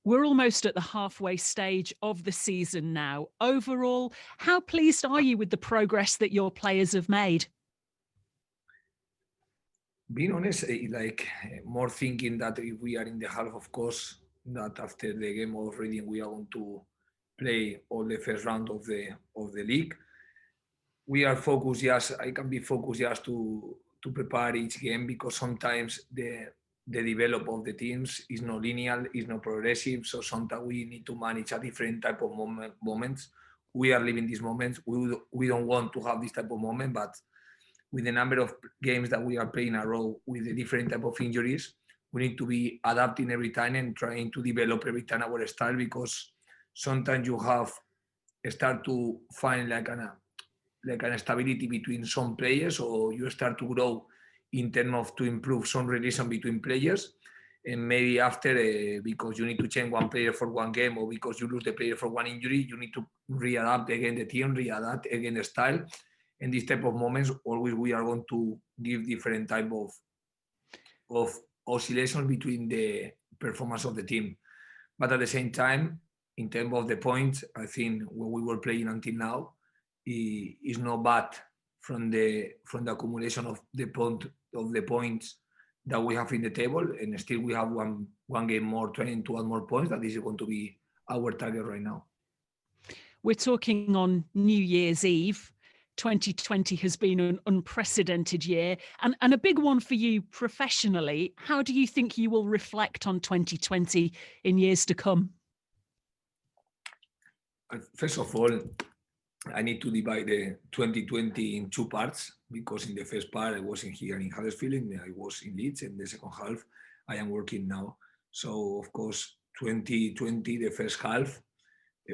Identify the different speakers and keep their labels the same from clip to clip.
Speaker 1: We're almost at the halfway stage of the season now. Overall, how pleased are you with the progress that your players have made?
Speaker 2: Being honest, more thinking that if we are in the half, of course, that after the game of Reading we are going to play all the first round of the league. We are focused just. I can be focused just to prepare each game, because sometimes the develop of the teams is not linear, is not progressive. So sometimes we need to manage a different type of moments. We are living these moments. We don't want to have this type of moment, but with the number of games that we are playing in a row with the different type of injuries, we need to be adapting every time and trying to develop every time our style, because sometimes you have start to find like an stability between some players, or you start to grow in terms of to improve some relation between players. And maybe after, because you need to change one player for one game, or because you lose the player for one injury, you need to readapt again the team, readapt again the style. And these type of moments, always we are going to give different type of oscillations between the performance of the team. But at the same time, in terms of the points, I think what we were playing until now is not bad from the accumulation of the points that we have in the table, and still we have one game more, trying to add more points. That is going to be our target right now.
Speaker 1: We're talking on New Year's Eve. 2020 has been an unprecedented year and a big one for you professionally. How do you think you will reflect on 2020 in years to come?
Speaker 2: First of all, I need to divide the 2020 in two parts, because in the first part I wasn't here in Huddersfield, and I was in Leeds. In the second half, I am working now. So of course, 2020, the first half,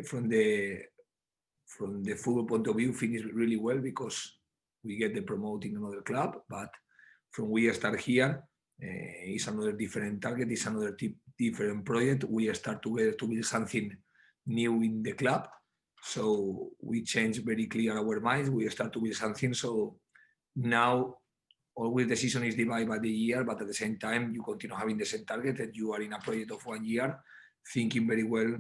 Speaker 2: from the football point of view, finished really well, because we get the promote in another club. But from we start here, it's another different target, it's another different project. We start together to build something new in the club. So we change very clear our minds. We start to build something. So now always the season is divided by the year, but at the same time you continue having the same target, and you are in a project of 1 year, thinking very well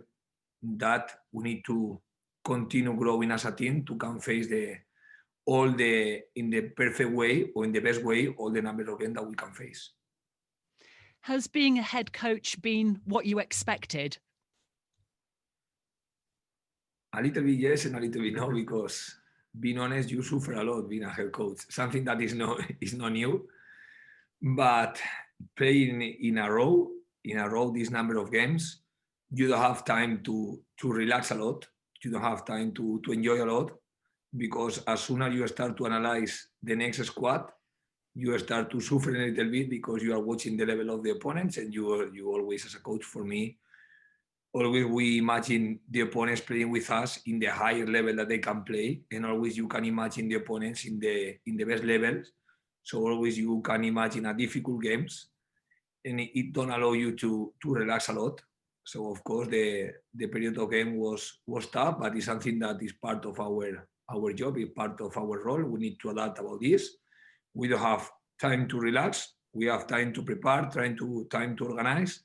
Speaker 2: that we need to continue growing as a team to can face in the perfect way, or in the best way, all the number of games that we can face.
Speaker 1: Has being a head coach been what you expected?
Speaker 2: A little bit yes, and a little bit no, because being honest, you suffer a lot being a head coach. Something that is not new, but playing in a row, this number of games, you don't have time to relax a lot. You don't have time to enjoy a lot, because as soon as you start to analyze the next squad, you start to suffer a little bit, because you are watching the level of the opponents, and you always, as a coach, for me, always we imagine the opponents playing with us in the higher level that they can play, and always you can imagine the opponents in the best levels. So always you can imagine a difficult games, and it don't allow you to relax a lot. So of course the period of game was tough, but it's something that is part of our job, is part of our role. We need to adapt about this. We don't have time to relax. We have time to prepare, time to organize,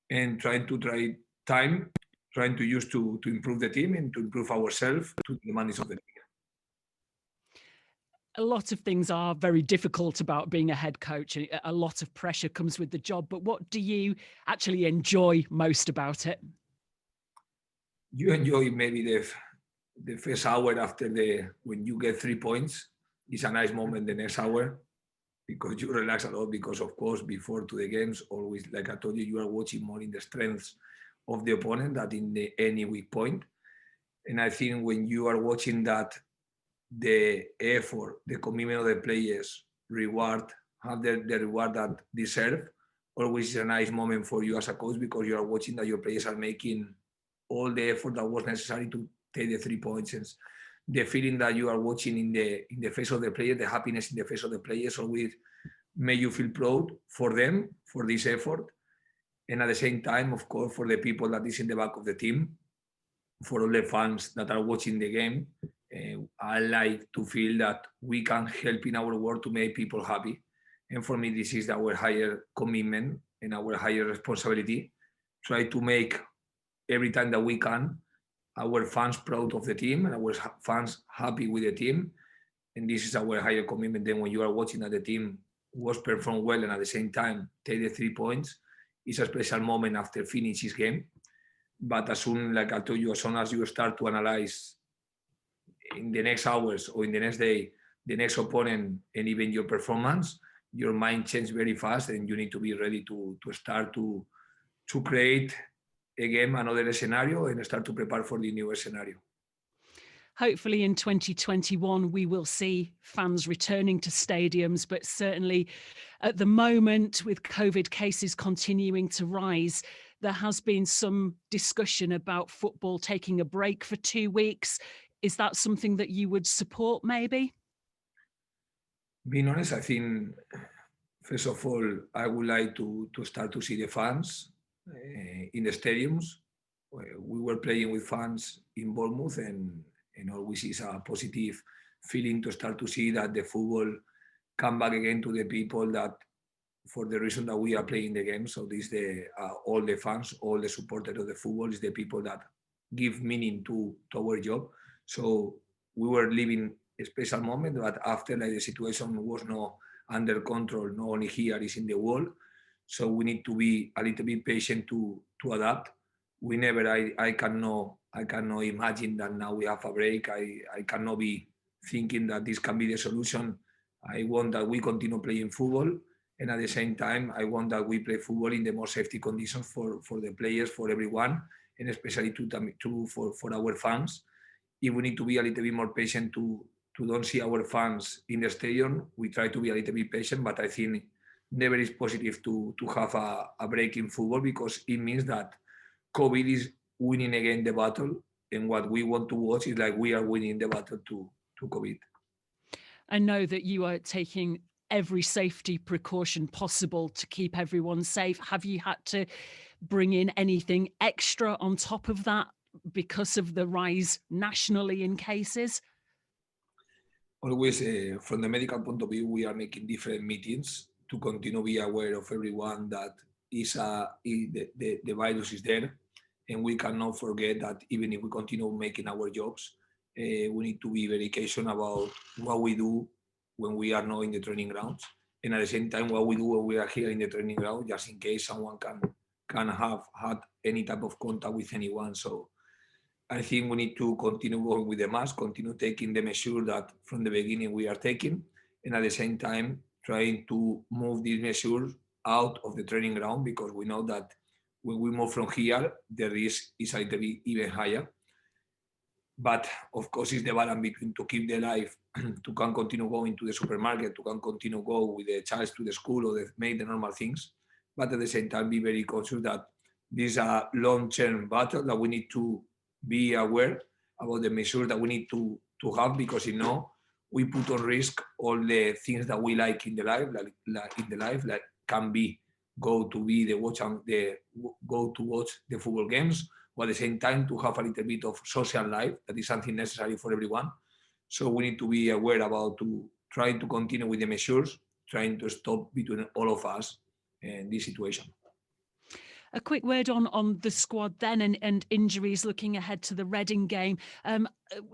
Speaker 2: and trying to use to improve the team and to improve ourselves to the demands of the league.
Speaker 1: A lot of things are very difficult about being a head coach. A lot of pressure comes with the job, but what do you actually enjoy most about it?
Speaker 2: You enjoy maybe the first hour after when you get 3 points. It's a nice moment the next hour, because you relax a lot, because of course before to the games, always, like I told you, you are watching more in the strengths of the opponent than in any weak point. And I think when you are watching that, the effort, the commitment of the players have the reward that deserve, always is a nice moment for you as a coach, because you are watching that your players are making all the effort that was necessary to take the 3 points. And the feeling that you are watching in the face of the player, the happiness in the face of the players, always make you feel proud for them, for this effort. And at the same time, of course, for the people that is in the back of the team, for all the fans that are watching the game, I like to feel that we can help in our work to make people happy. And for me, this is our higher commitment and our higher responsibility. Try to make every time that we can. Our fans proud of the team and our fans happy with the team. And this is our higher commitment than when you are watching that the team was perform well and at the same time take the 3 points. It's a special moment after finish this game. But as soon, like I told you, as soon as you start to analyze in the next hours or in the next day, the next opponent and even your performance, your mind changes very fast and you need to be ready to start to create again another scenario and start to prepare for the new scenario.
Speaker 1: Hopefully in 2021, we will see fans returning to stadiums, but certainly at the moment, with COVID cases continuing to rise, there has been some discussion about football taking a break for 2 weeks. Is that something that you would support, maybe?
Speaker 2: Being honest, I think, first of all, I would like to start to see the fans in the stadiums. We were playing with fans in Bournemouth and always is a positive feeling to start to see that the football come back again to the people that for the reason that we are playing the game. So this all the fans, all the supporters of the football is the people that give meaning to our job. So we were living a special moment, but after like the situation was not under control, not only here, is in the world. So we need to be a little bit patient to adapt. I cannot imagine that now we have a break. I cannot be thinking that this can be the solution. I want that we continue playing football. And at the same time, I want that we play football in the most safety conditions for the players, for everyone, and especially for our fans. If we need to be a little bit more patient to don't see our fans in the stadium, we try to be a little bit patient, but I think never is positive to have a break in football because it means that COVID is winning again the battle, and what we want to watch is like we are winning the battle to COVID.
Speaker 1: I know that you are taking every safety precaution possible to keep everyone safe. Have you had to bring in anything extra on top of that because of the rise nationally in cases?
Speaker 2: Always, from the medical point of view, we are making different meetings to continue to be aware of everyone that the virus is there. And we cannot forget that even if we continue making our jobs, we need to be very careful about what we do when we are not in the training grounds. And at the same time, what we do when we are here in the training ground, just in case someone can have had any type of contact with anyone. So I think we need to continue going with the mask, continue taking the measure that from the beginning we are taking, and at the same time trying to move these measures out of the training ground because we know that when we move from here, the risk is a little bit even higher. But of course, it's the balance between to keep the life, to can continue going to the supermarket, to can continue go with the child to the school or make the normal things, but at the same time be very conscious that this is a long-term battle that we need to be aware about the measures that we need to have because we put on risk all the things that we like in the life, like can be go to watch the football games, or at the same time to have a little bit of social life that is something necessary for everyone. So we need to be aware about to try to continue with the measures, trying to stop between all of us in this situation.
Speaker 1: A quick word on the squad then and injuries looking ahead to the Reading game.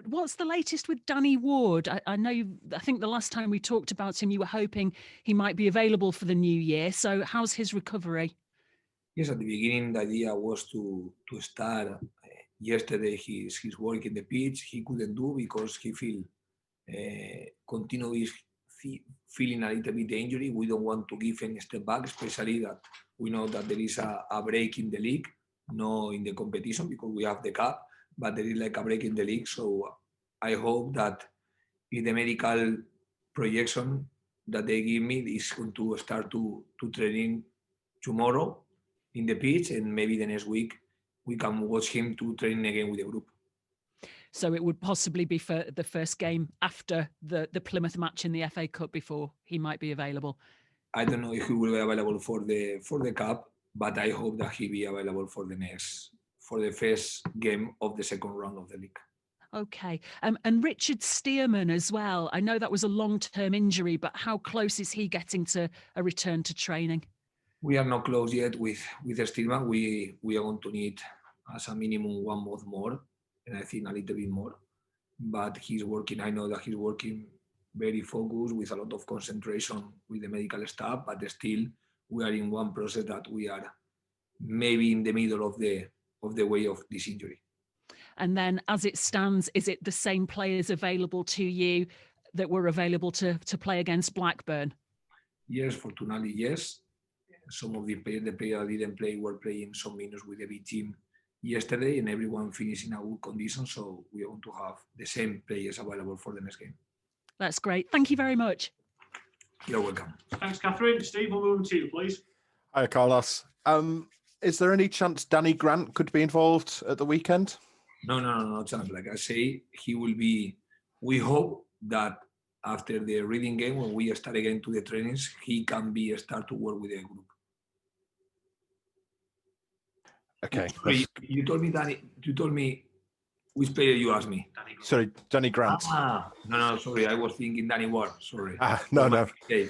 Speaker 1: What's the latest with Danny Ward? I think the last time we talked about him, you were hoping he might be available for the new year. So how's his recovery?
Speaker 2: Yes, at the beginning, the idea was to start yesterday his work in the pitch. He couldn't do because he continues feeling a little bit the injury. We don't want to give any step back, especially that we know that there is a break in the league, not in the competition because we have the cup, but there is like a break in the league. So I hope that if the medical projection that they give me is going to start to training tomorrow in the pitch, and maybe the next week we can watch him to train again with the group.
Speaker 1: So it would possibly be for the first game after the Plymouth match in the FA Cup before he might be available.
Speaker 2: I don't know if he will be available for the cup, but I hope that he be available for the first game of the second round of the league.
Speaker 1: Okay. And Richard Stearman as well. I know that was a long-term injury, but how close is he getting to a return to training?
Speaker 2: We are not close yet with Stearman. We are going to need as a minimum 1 month more, and I think a little bit more. But he's working. I know that he's working very focused with a lot of concentration with the medical staff. But still, we are in one process that we are maybe in the middle of the way of this injury.
Speaker 1: And then, as it stands, is it the same players available to you that were available to play against Blackburn?
Speaker 2: Yes, fortunately, yes. Some of the players that didn't play were playing some minutes with the B team yesterday, and everyone finished in a good condition. So we want to have the same players available for the next game.
Speaker 1: That's great. Thank you very much.
Speaker 2: You're welcome.
Speaker 3: Thanks, Catherine. Steve, we'll move to you, please.
Speaker 4: Hi, Carlos. Is there any chance Danny Grant could be involved at the weekend?
Speaker 2: No chance. Like I say, he will be. We hope that after the reading game, when we start again to the trainings, he can start to work with the group.
Speaker 4: Okay.
Speaker 2: You told me, Danny. You told me which player you asked me.
Speaker 4: Sorry, Danny Grant.
Speaker 2: No, sorry. I was thinking Danny Ward. Sorry.
Speaker 4: No.
Speaker 2: Okay.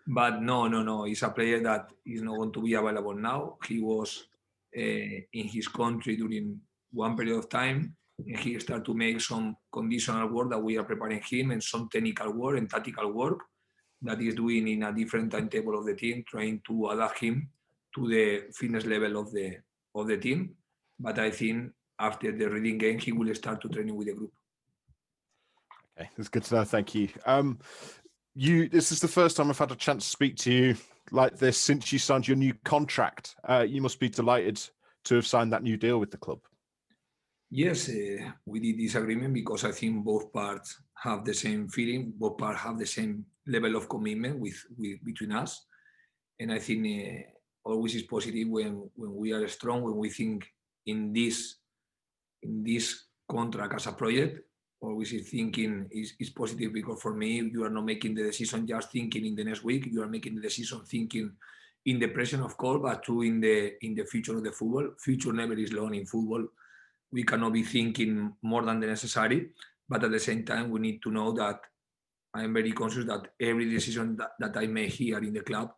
Speaker 2: But no. He's a player that is not going to be available now. He was in his country during one period of time, and he started to make some conditional work that we are preparing him, and some technical work and tactical work that he's doing in a different timetable of the team, trying to adapt him to the fitness level of the team. But I think after the reading game, he will start to training with the group.
Speaker 4: Okay, that's good to know. Thank you. This is the first time I've had a chance to speak to you like this since you signed your new contract. You must be delighted to have signed that new deal with the club.
Speaker 2: Yes, we did this agreement because I think both parts have the same feeling, both parts have the same level of commitment between us. And I think always is positive when we are strong, when we think in this contract as a project. Always is thinking is positive, because for me, you are not making the decision just thinking in the next week. You are making the decision thinking in the present, of course, but too in the future of the football. Future never is long in football. We cannot be thinking more than the necessary, but at the same time, we need to know that I am very conscious that every decision that I make here in the club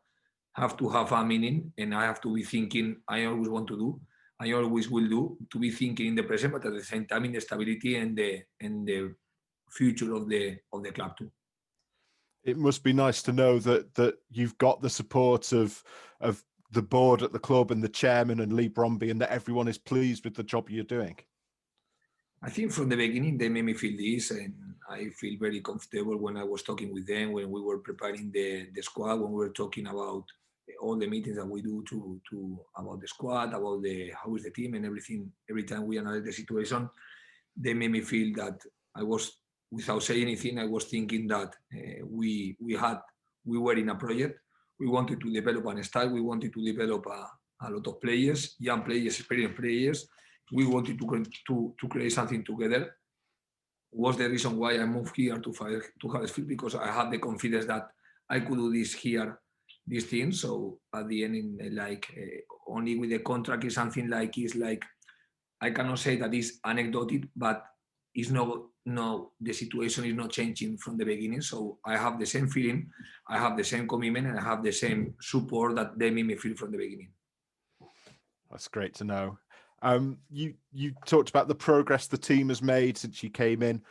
Speaker 2: have to have a meaning, and I have to be thinking. I always want to do. I always will do, to be thinking in the present, but at the same time in the stability and the future of the club too.
Speaker 4: It must be nice to know that you've got the support of the board at the club and the chairman and Lee Bromby, and that everyone is pleased with the job you're doing.
Speaker 2: I think from the beginning they made me feel this, and I feel very comfortable when I was talking with them, when we were preparing the squad, when we were talking about all the meetings that we do about the squad, about how is the team and everything. Every time we analyze the situation, they made me feel that I was, without saying anything, I was thinking that we were in a project. We wanted to develop a style. We wanted to develop a lot of players, young players, experienced players. We wanted to create something together. Was the reason why I moved here to Huddersfield, because I had the confidence that I could do this here, this thing. So at the end, only with the contract is something like I cannot say that it's anecdotal, but it's the situation is not changing from the beginning. So I have the same feeling, I have the same commitment, and I have the same support that they made me feel from the beginning.
Speaker 4: That's great to know. You talked about the progress the team has made since you came in.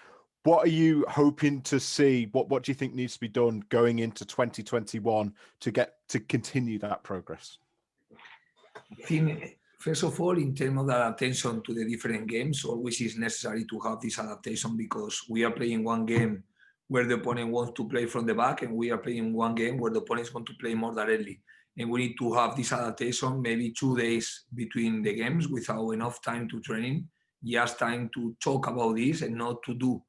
Speaker 4: What are you hoping to see? What do you think needs to be done going into 2021 to continue that progress?
Speaker 2: I think, first of all, in terms of the adaptation to the different games, always is necessary to have this adaptation, because we are playing one game where the opponent wants to play from the back, and we are playing one game where the opponent is going to play more directly. And we need to have this adaptation, maybe 2 days between the games without enough time to training, just time to talk about this and not to do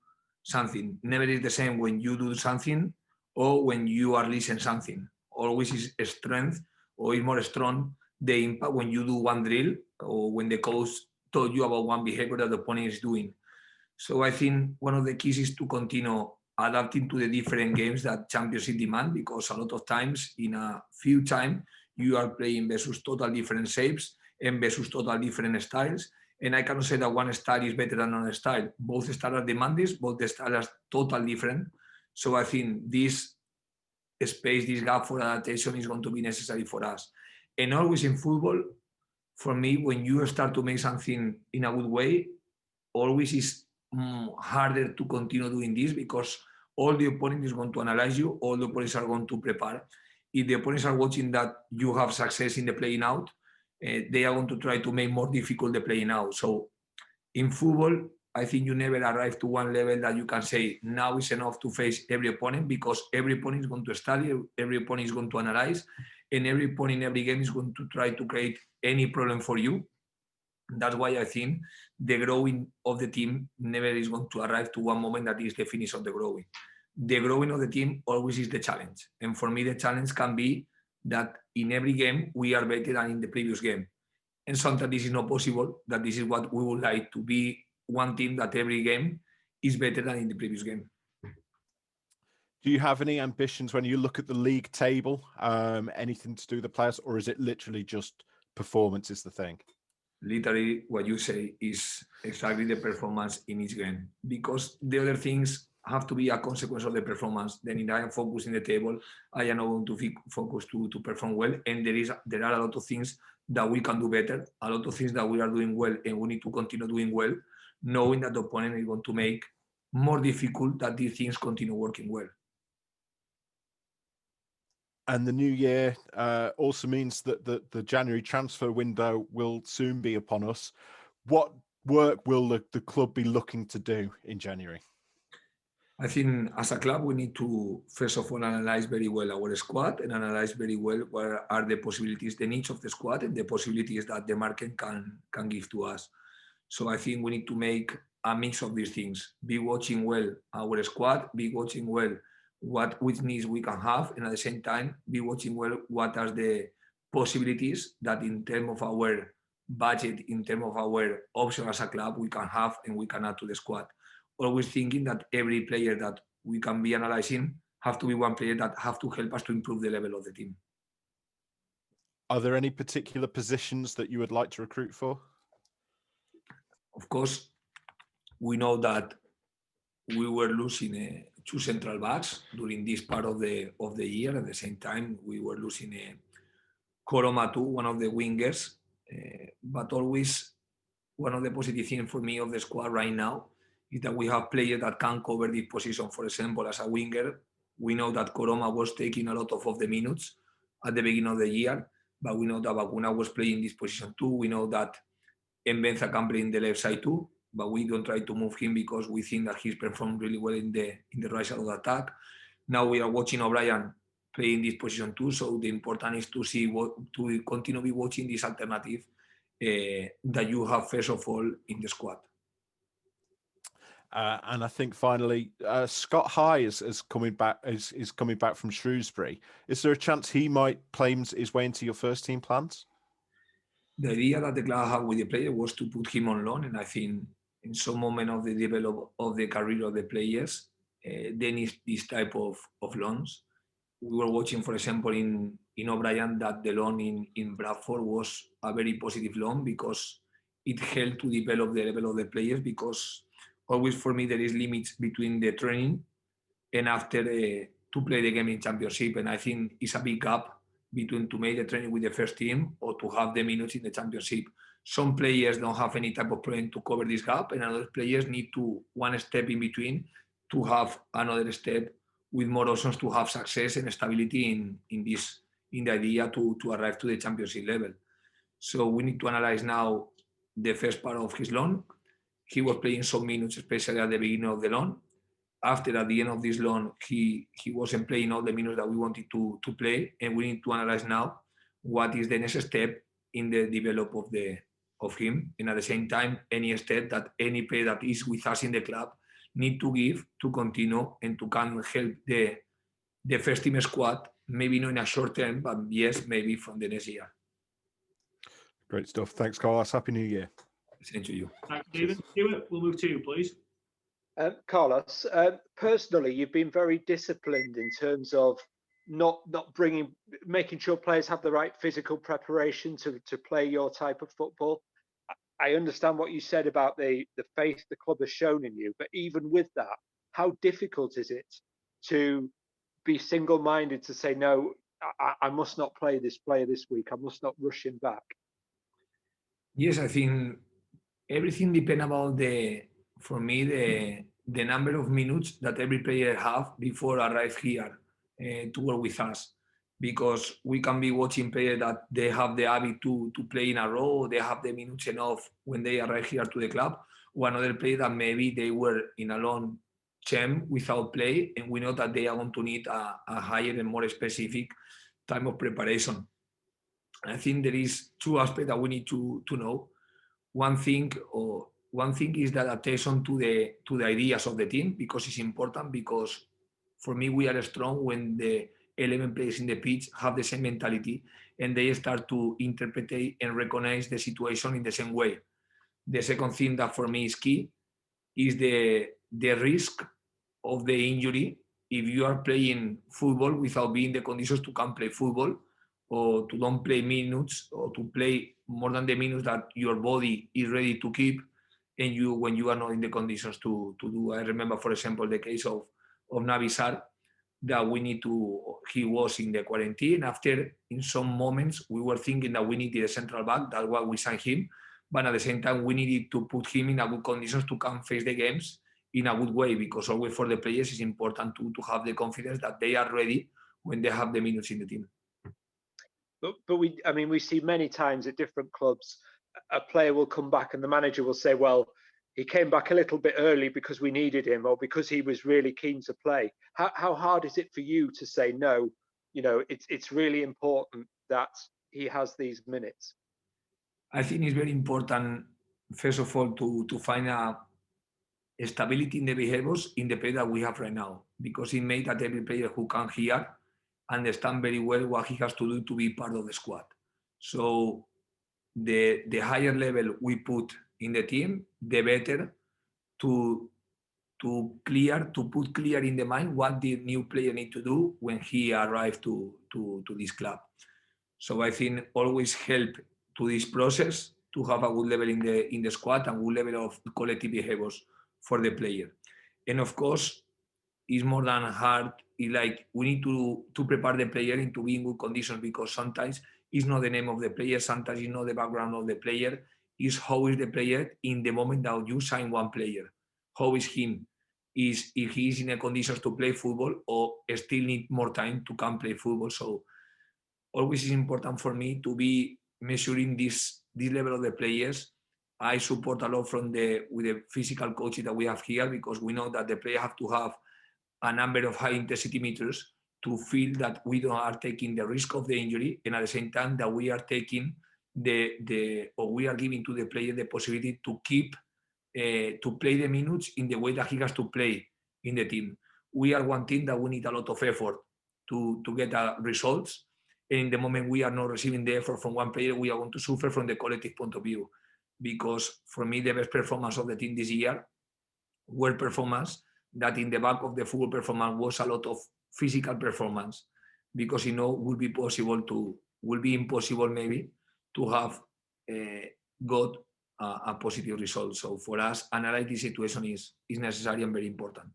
Speaker 2: something. Never is the same when you do something or when you are listening something. Always is a strength, or is more strong the impact when you do one drill or when the coach told you about one behavior that the opponent is doing. So I think one of the keys is to continue adapting to the different games that Championship demand, because a lot of times in a few time you are playing versus total different shapes and versus total different styles. And I cannot say that one style is better than another style. Both styles are demanding, both the styles are totally different. So I think this space, this gap for adaptation is going to be necessary for us. And always in football, for me, when you start to make something in a good way, always is harder to continue doing this because all the opponent is going to analyze you, all the opponents are going to prepare. If the opponents are watching that you have success in the playing out, they are going to try to make more difficult the playing out. So in football, I think you never arrive to one level that you can say now is enough to face every opponent, because every opponent is going to study, every opponent is going to analyze, and every opponent in every game is going to try to create any problem for you. That's why I think the growing of the team never is going to arrive to one moment that is the finish of the growing. The growing of the team always is the challenge. And for me, the challenge can be that in every game, we are better than in the previous game. And sometimes this is not possible, that this is what we would like, to be one team that every game is better than in the previous game.
Speaker 4: Do you have any ambitions when you look at the league table? Anything to do with the players, or is it literally just performance is the thing?
Speaker 2: Literally, what you say is exactly the performance in each game, because the other things have to be a consequence of the performance. Then if I am focused in the table, I am not going to focus to perform well. And there are a lot of things that we can do better, a lot of things that we are doing well, and we need to continue doing well, knowing that the opponent is going to make more difficult that these things continue working well.
Speaker 4: And the new year also means that the January transfer window will soon be upon us. What work will the club be looking to do in January?
Speaker 2: I think as a club, we need to, first of all, analyze very well our squad and analyze very well what are the possibilities, the needs of the squad, and the possibilities that the market can give to us. So I think we need to make a mix of these things. Be watching well our squad, be watching well which needs we can have, and at the same time, be watching well what are the possibilities that in terms of our budget, in terms of our option as a club, we can have and we can add to the squad. Always thinking that every player that we can be analyzing have to be one player that have to help us to improve the level of the team.
Speaker 4: Are there any particular positions that you would like to recruit for?
Speaker 2: Of course, we know that we were losing two central backs during this part of the year. At the same time, we were losing Koroma too, one of the wingers. But always, one of the positive things for me of the squad right now is that we have players that can cover this position. For example, as a winger, we know that Koroma was taking a lot of the minutes at the beginning of the year, but we know that Bakuna was playing this position too. We know that Mbenza can play in the left side too, but we don't try to move him because we think that he's performed really well in the right side of the attack. Now we are watching O'Brien playing this position too, so the important is to see to continue be watching this alternative that you have first of all in the squad.
Speaker 4: And I think finally, Scott High is coming back. Is coming back from Shrewsbury. Is there a chance he might play his way into your first team plans?
Speaker 2: The idea that the club had with the player was to put him on loan, and I think in some moment of the development of the career of the players, they need this type of loans. We were watching, for example, in O'Brien, that the loan in Bradford was a very positive loan because it helped to develop the level of the players, because always for me there is limits between the training and after to play the game in championship, and I think it's a big gap between to make the training with the first team or to have the minutes in the championship. Some players don't have any type of plan to cover this gap, and other players need to one step in between to have another step with more options to have success and stability in the idea to arrive to the championship level. So we need to analyze now the first part of his loan. He was playing some minutes, especially at the beginning of the loan. After, at the end of this loan, he wasn't playing all the minutes that we wanted to play, and we need to analyze now what is the next step in the development of him, and at the same time, any step that any player that is with us in the club need to give to continue and to can help the first team squad, maybe not in a short term, but yes, maybe from the next year.
Speaker 4: Great stuff. Thanks, Carlos. Happy New Year.
Speaker 2: Same to you.
Speaker 3: Thanks, David. Stuart, we'll move to you, please.
Speaker 5: Carlos, personally, you've been very disciplined in terms of not making sure players have the right physical preparation to play your type of football. I understand what you said about the faith the club has shown in you, but even with that, how difficult is it to be single-minded to say, no, I must not play this player this week, I must not rush him back?
Speaker 2: Yes, I think everything depends about for me, the number of minutes that every player have before arrive here to work with us. Because we can be watching players that they have the habit to play in a row, they have the minutes enough when they arrive here to the club, or another player that maybe they were in a long term without play, and we know that they are going to need a higher and more specific time of preparation. I think there is two aspects that we need to know. One thing is the adaptation to the ideas of the team, because it's important, because for me we are strong when the 11 players in the pitch have the same mentality and they start to interpret and recognize the situation in the same way. The second thing that for me is key is the risk of the injury. If you are playing football without being in the conditions to come play football, or to don't play minutes, or to play more than the minutes that your body is ready to keep, and you when you are not in the conditions to do. I remember, for example, the case of Navisar, that he was in the quarantine. After, in some moments, we were thinking that we needed a central back. That's why we signed him. But at the same time, we needed to put him in a good conditions to come face the games in a good way, because always for the players it's important to have the confidence that they are ready when they have the minutes in the team.
Speaker 5: But we see many times at different clubs, a player will come back and the manager will say, well, he came back a little bit early because we needed him, or because he was really keen to play. How hard is it for you to say, no, it's really important that he has these minutes?
Speaker 2: I think it's very important, first of all, to find a stability in the behaviors in the play that we have right now, because it made that every player who come here understand very well what he has to do to be part of the squad. So the higher level we put in the team, the better to put clear in the mind what the new player need to do when he arrives to this club. So I think always help to this process to have a good level in the squad and good level of collective behaviors for the player. And of course, it's more than hard. It's like we need to prepare the player into being good conditions, because sometimes it's not the name of the player, sometimes it's not the background of the player, it's how is the player in the moment that you sign one player. How is him? Is if he is in a conditions to play football, or still need more time to come play football. So always is important for me to be measuring this level of the players. I support a lot with the physical coaches that we have here, because we know that the player have to have a number of high intensity meters to feel that we don't are taking the risk of the injury, and at the same time that we are taking we are giving to the player the possibility to keep to play the minutes in the way that he has to play in the team. We are one team that we need a lot of effort to get results. And in the moment we are not receiving the effort from one player, we are going to suffer from the collective point of view. Because for me, the best performance of the team this year were performance that in the back of the football performance was a lot of physical performance, because will be impossible maybe to have got a positive result. So for us, analyze the situation is necessary and very important.